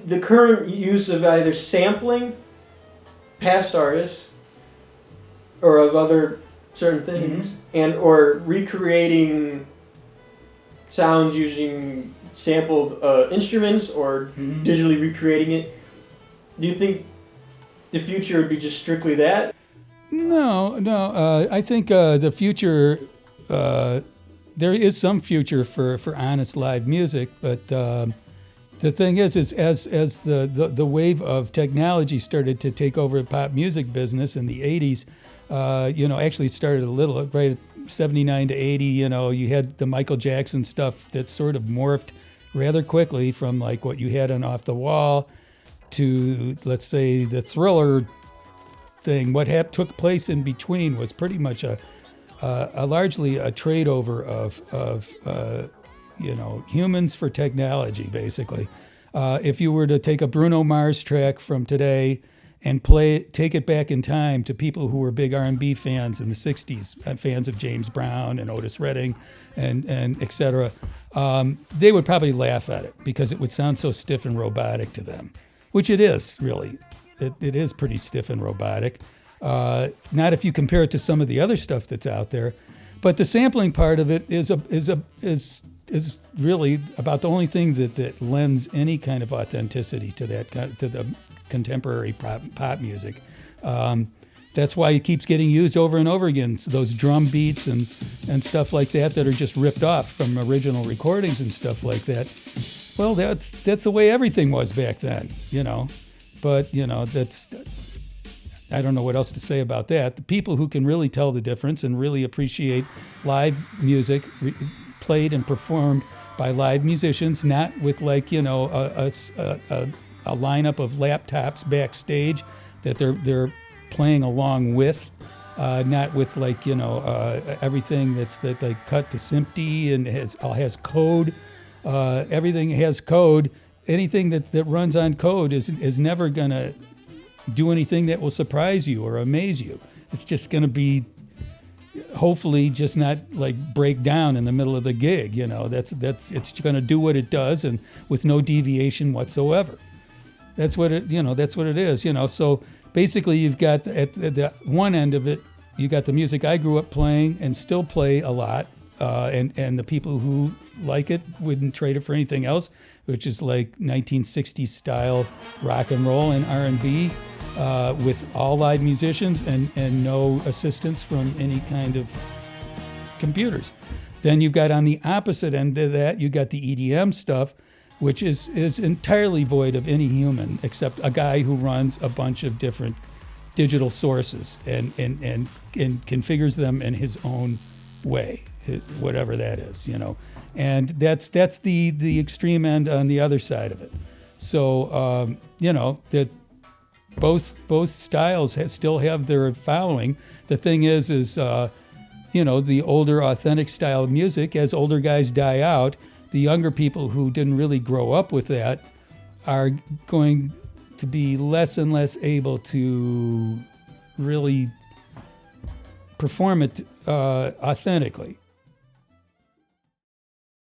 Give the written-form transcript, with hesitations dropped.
the current use of either sampling past artists or of other certain things, and or recreating sounds using sampled instruments or digitally recreating it. Do you think the future would be just strictly that? No. I think the future, there is some future for honest live music, but the thing is as the wave of technology started to take over the pop music business in the 80s, actually it started a little, right at 79 to 80, you had the Michael Jackson stuff that sort of morphed rather quickly from like what you had on Off the Wall to, let's say, the Thriller thing. What took place in between was pretty much a largely a trade over of humans for technology, basically. If you were to take a Bruno Mars track from today and take it back in time to people who were big R&B fans in the 60s, fans of James Brown and Otis Redding and et cetera, they would probably laugh at it because it would sound so stiff and robotic to them, which it is, really. It is pretty stiff and robotic. Not if you compare it to some of the other stuff that's out there. But the sampling part of it is really about the only thing that lends any kind of authenticity to the contemporary pop music. That's why it keeps getting used over and over again. So those drum beats and stuff like that are just ripped off from original recordings and stuff like that. Well, that's the way everything was back then, But that's, I don't know what else to say about that. The people who can really tell the difference and really appreciate live music played and performed by live musicians, not with like a lineup of laptops backstage that they're playing along with, not with like everything that's like cut to SMPTE and has code. Everything has code. Anything that runs on code is never gonna do anything that will surprise you or amaze you. It's just gonna be, hopefully, just not like break down in the middle of the gig. It's gonna do what it does and with no deviation whatsoever. That's what it is. So basically, you've got at the one end of it, you got the music I grew up playing and still play a lot, and the people who like it wouldn't trade it for anything else, which is like 1960s style rock and roll and R&B, with all live musicians and no assistance from any kind of computers. Then you've got on the opposite end of that, you got the EDM stuff, which is entirely void of any human except a guy who runs a bunch of different digital sources and configures them in his own way, whatever that is, And that's the extreme end on the other side of it. So that both styles still have their following. The thing is the older authentic style of music, as older guys die out, the younger people who didn't really grow up with that are going to be less and less able to really perform it authentically.